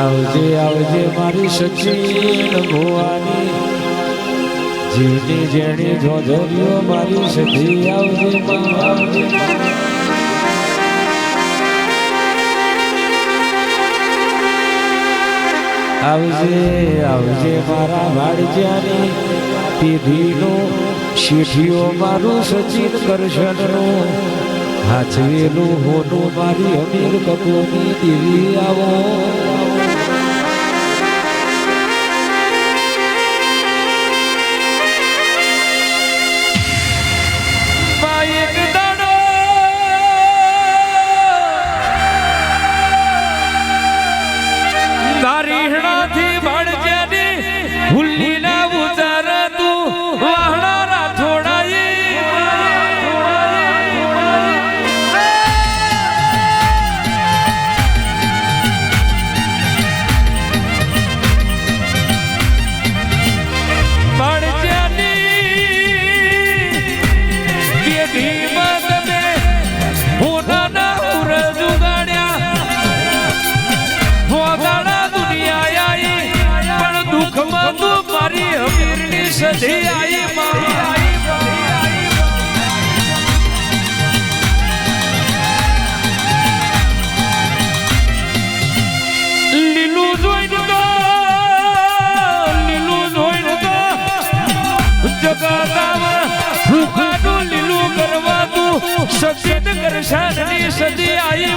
આવજે આવજે મારી સચીન ભુવાની જીવની જેણી જોધરીઓ મારી સધી આવજે આવજે આવજે આવજે મારા વાડજાની પીઢીનું શેઠીઓ મારું સચિન કરશનનું હાથવેલું હોનું મારી અમીર કપૂરની દેવી આવો સધી આઈ લીલું જોઈને તો જગતામાં ભૂખાનું લીલું કરવાનું સચિન કરશાનની સધી આઈ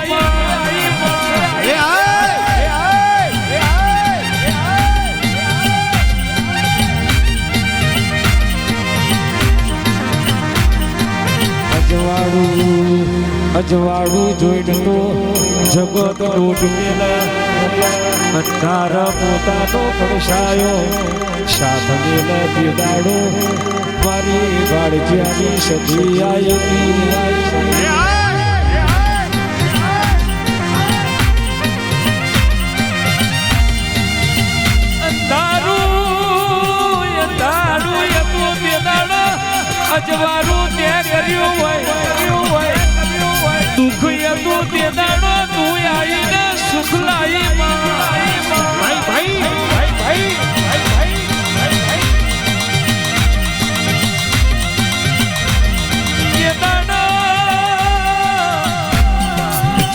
અજવાળું જોઈને તો જગત લૂટ મેલા અંધારા પોતાનો પડછાયો સાથ મેલા દીદાડો મારી વાડજ્યાની સધી આવી અજવાળું ત્યાં કર્યું હોય દુઃખ હતું તે દાડો તું આવીને સુખ લાવી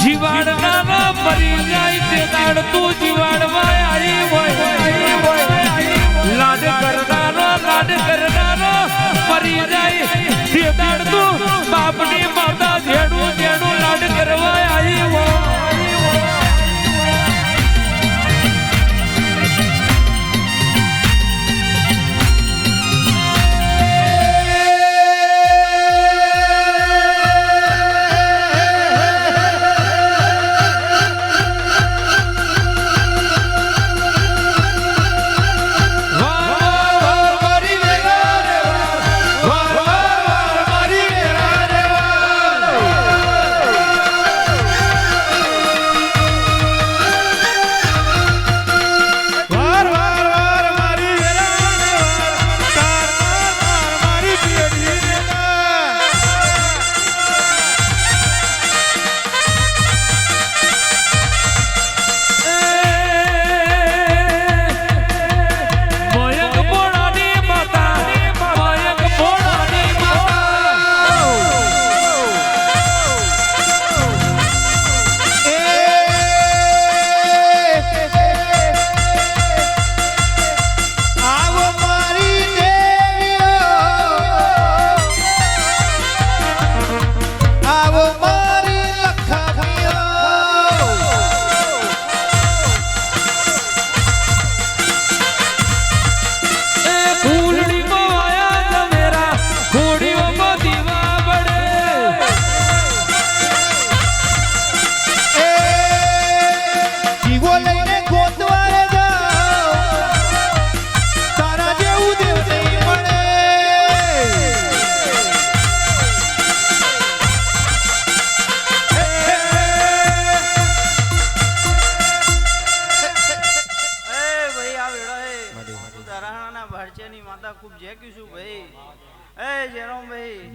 જીવાડના મરી જાય તે દાડ તું જીવાડવા આવી હોય લાડ કરનારો મરી જાય તે દાડ તું બાપની માતા જેડું લાડ કરવા આવી હોય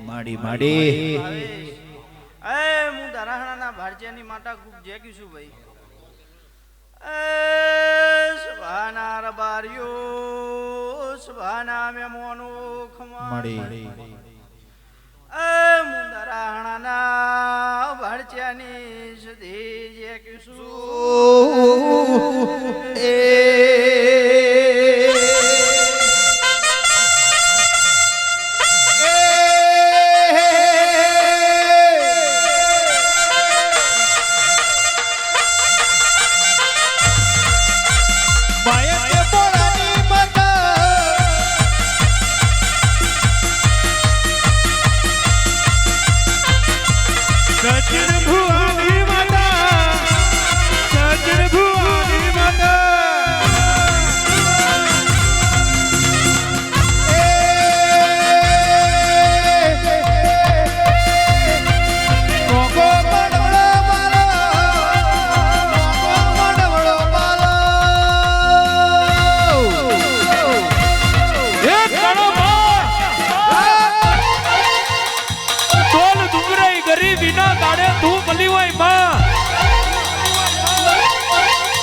માડી માડી એ હું દરાહણાના ભારતીયની માતા ખૂબ જેક્યું છું ભાઈ. મુંદરાણાના ભરચ્યાની સુધી જે કિશુ સચિન ભુવાની માતા સચિન ભુવાની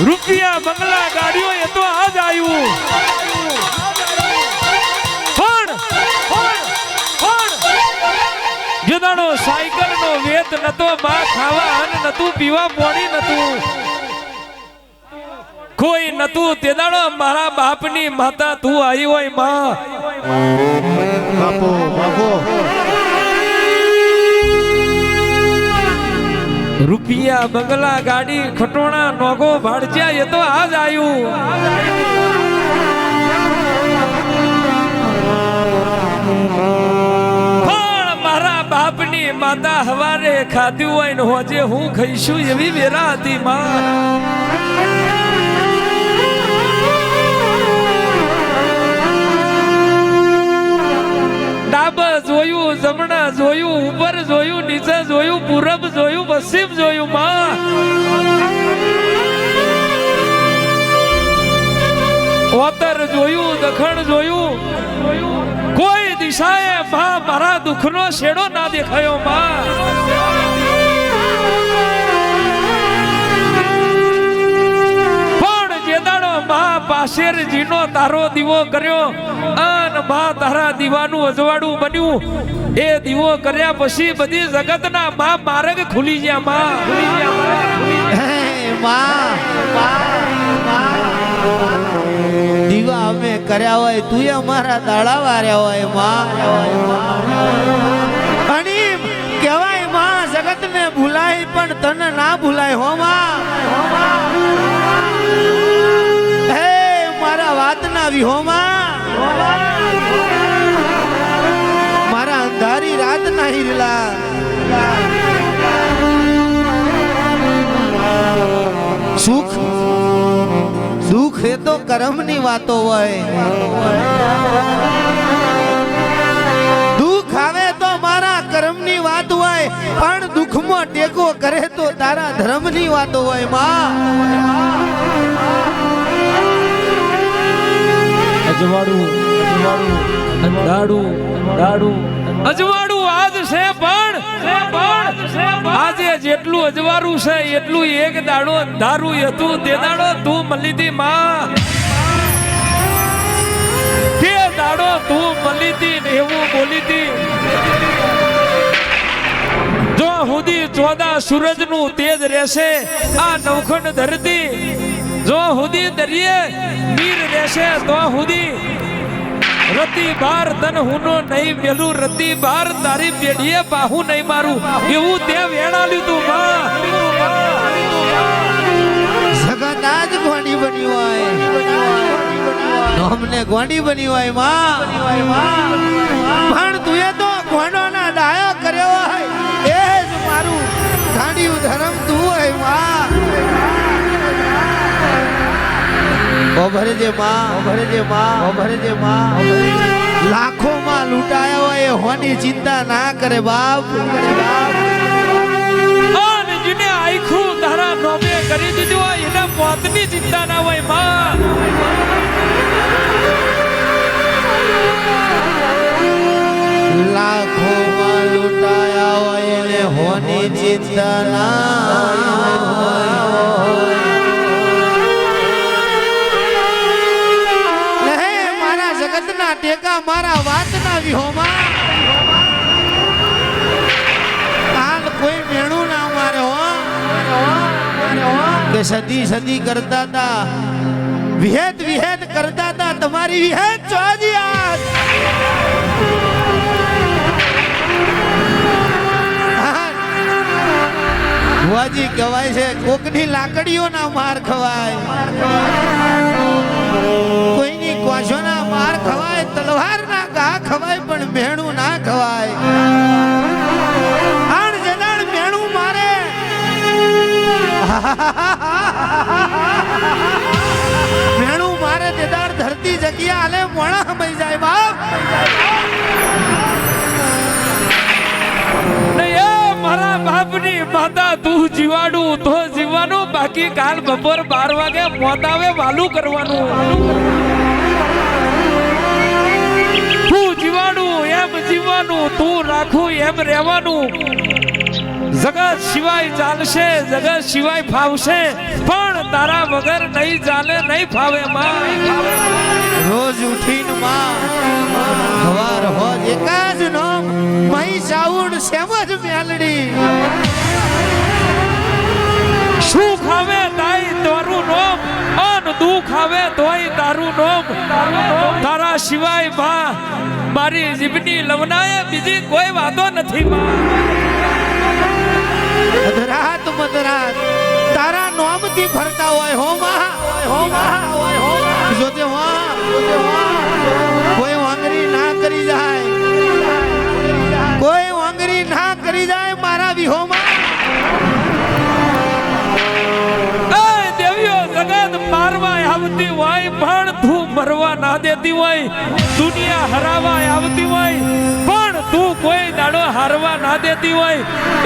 રૂપિયા બંગલા ગાડીઓ એ તો આજ આવ્યું પણ જદાનો સાયકલ નો વેત નતો માં ખાવા અન્ન નતું પીવા પાણી નતું કોઈ નતું તે દાડો મારા બાપની માતા તું આવી હોય માં બાપુ રૂપિયા બંગલા ગાડી ખટોણા નોગો ભાડચ્યા એ તો આજ આવ્યું પણ મારા બાપની માતા હવારે ખાધું હોય ને હોજે હું ખાઈશું એવી વેરા હતી માં ડાબા જોયું જમણા જોયું ઉપર જોયું નીચે જોયું પૂરબ જોયું પશ્ચિમ જોયું માં ઓતર જોયું દખણ જોયું કોઈ દિશાએ માં મારા દુઃખનો શેડો ના દેખાયો માં પણ જે દાડો માં પાશેરજીનો તારો દીવો કર્યો અને માં તારા દીવાનું અજવાળું બન્યું એ દીવો કર્યા પછી બધી જગતના માં માર્ગ ખુલી ગયા માં દીવા અમે કર્યા હોય તું અમારા દાડા વાર્યા હોય માં કહેવાય માં જગત ને ભૂલાય પણ તને ના ભૂલાય હો માં હે મારા વાત ના વિહોમાં મારા અંધારી રાત ના હિરલા સુખ દુઃખ એ તો કર્મની વાતો હોય દુઃખ આવે તો મારા કર્મની વાત હોય પણ દુઃખમાં ટેકો કરે તો તારા ધર્મની વાતો હોય માં અજવાળું આજ છે પણ આજે જેટલું અજવાળું છે એટલું એક દાડો અંધારું હતું તે દાડો તું મળી હતી માં તે દાડો તું મળી હતી ને એવું બોલી હતી જો સુધી 14 સૂરજ નું તેજ રહેશે આ નવખંડ ધરતી જો સુધી દરિયે નીર રહેશે તો સુધી રતી બાર તન હુનો નહીં મેલું રતી બાર તારી પેઢીએ બાહુ નહીં મારું એવું તે વેણાલ્યું તું માં જગત આજ ગોંડી બન્યું હોય અમને ગોંડી બની હોય માં પણ તું એ તો ગોંડોના ડાયો કર્યો હોય એ જ મારું ગાંડિયું ધર્મ તું હોય માં ભરજે માં લાખો માં લૂંટાયા હોય હોની ચિંતા ના કરે બાપ અને જેને આખું તારા નોમે કરી દીધું હોય એના મોતની ચિંતા ના હોય માં લાખો માં લૂંટાયા હોય એને હોની ચિંતા ના ટેકા મારા વાતના વિહોમાં કાલ કોઈ મેણું ના મારે હો કે સદી સદી કરતા હતા વિહેત વિહેત કરતા હતા તમારી વિહેત ચોજી આજ ભુવાજી કહેવાય છે કોકની લાકડીઓના માર ખવાય કોઈની કોશોના માર ખવાય તલવારના ઘા ખવાય પણ મેણું ના ખવાય આણ જનાણ મેણું મારે મેણું મારે દેદાર ધરતી જગ્યા આલે મોણા હમઈ જાય બાપ મારા બાપની માતા તું જીવાડું તો જીવવાનું બાકી કાલ બપોર 12 વાગે મોતાવે વાલું કરવાનું તું જીવાડું એમ જીવવાનું તું રાખું એમ રહેવાનું જગત સિવાય ચાલશે જગત સિવાય ફાવશે પણ તારા વગર નહીં ચાલે નહીં ફાવે માં રોજ ઉઠીને માં સવાર હોજ એકાદ નામ મહી સાઉન્ડ સેમજ મેલડી સુખ આવે તાઈ તારું નોમ અન દુઃખ આવે તોય તારું નોમ તારા સિવાય માં મારી જીભની લવનાએ બીજી કોઈ વાતો નથી માં અધરાત મધરાત તારા નોમથી ફરતા હોય હો માં જોતે કોઈ વાંગરી ના કરી જાય કોઈ વાંગરી ના કરી જાય મારા વિહોમાં દેવીઓ જગત મારવા આવતી હોય પણ તું મરવા ના દેતી હોય દુનિયા હરાવા આવતી હોય પણ તું કોઈ દાડો હારવા ના દેતી હોય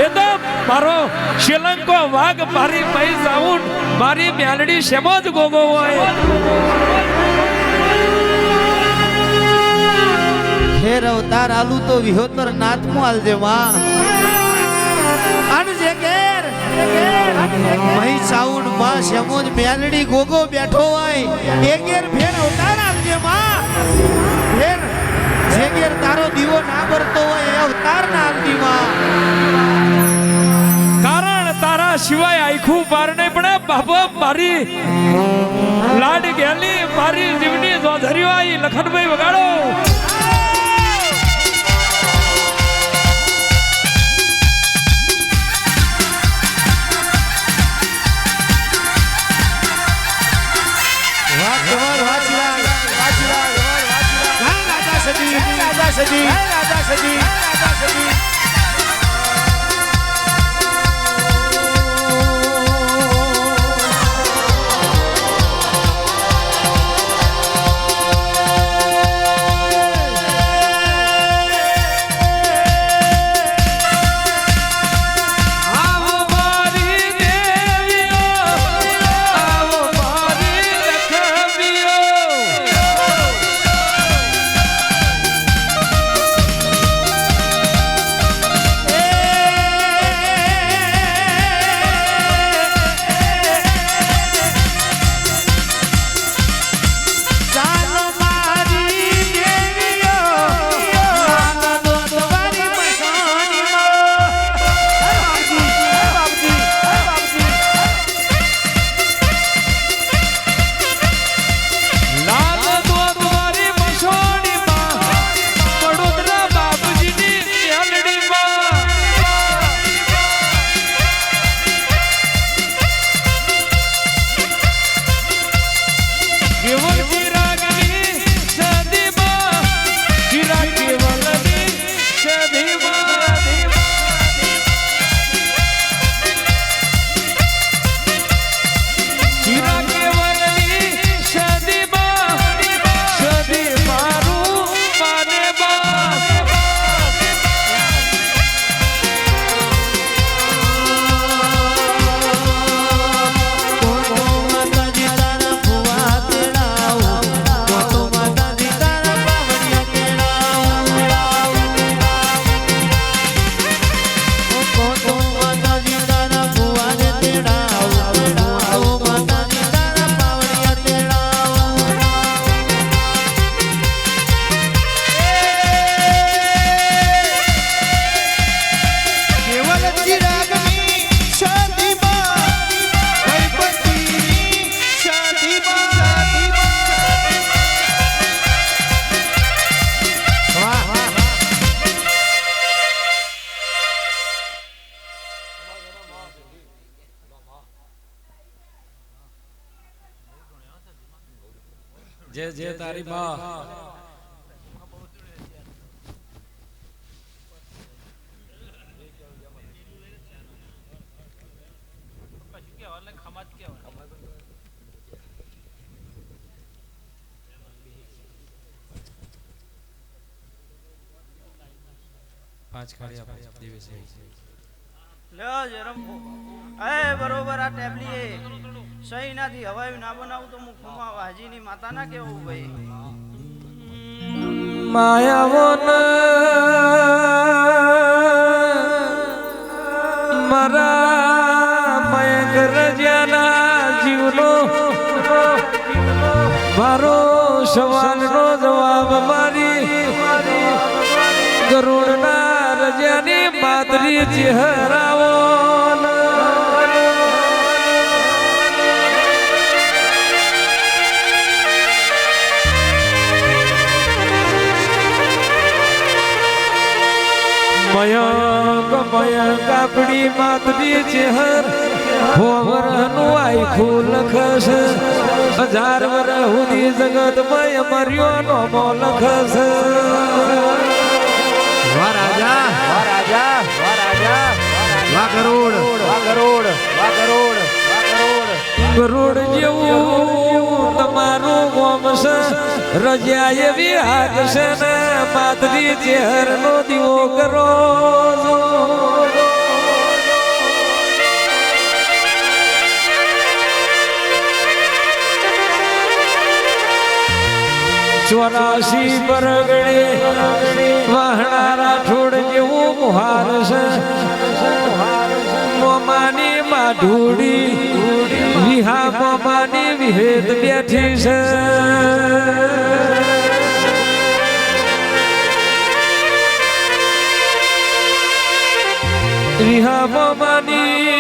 એ તો મારો શ્રીલંકો વાઘ મારી મહી સાઉન્ડ મારી મેલડી શેમો જ ગોગો હોય ખેર અવતાર આલુ તો વિહોતર નાથમાં આલજે માં અન જે ઘેર મહી સાઉન્ડ માં શેમોજ મેલડી ગોગો બેઠો હોય એ ઘેર ફેર અવતાર આલજે માં ફેર જે ઘેર તારો દીવો ના બરતો હોય એ અવતાર ના આલતી માં કારણ તારા સિવાય આખું પાર નહીં પડે બાપા મારી લાડ ગેલી મારી જીવની જોધરીઓ આઈ લખનભાઈ વગાડો જે જે તારી માં પાંચ ખાડિયા દિવસે લ્યો જરમ એ બરોબર આ ટેબલી એ સહી નાથી હવાયું ના બનાવું તો હું ખુમા હાજીની માતા ના કેવું ભાઈ માયાવન મારા મયંક રજાના જીવનો મારો સવાલનો જવાબ મારી ગરુડના રજાની માતરી ચહેરાવો મયંક આપણી માતરી ચહેર હોવરનું આખું લખસ 1000 વર્ષ સુધી જગતમય મર્યો નો લખસ વાહ રાજા વાહ રાજા વાહ રાજા વાહ ગરુડ વાહ ગરુડ વાહ ગરુડ વાહ ગરુડ ગરુડ જેવું તમારું ગોમ છે રજા એવી હાગ છે ને માતરી ચહેર નો દીવો કરો ચોરાસી પરગણે વહણારા ઠોડ જેવું મુહાર છે મોમાની માઢુડી વિહા મોમાની વિહેત બેઠી છે વિહા મોમાની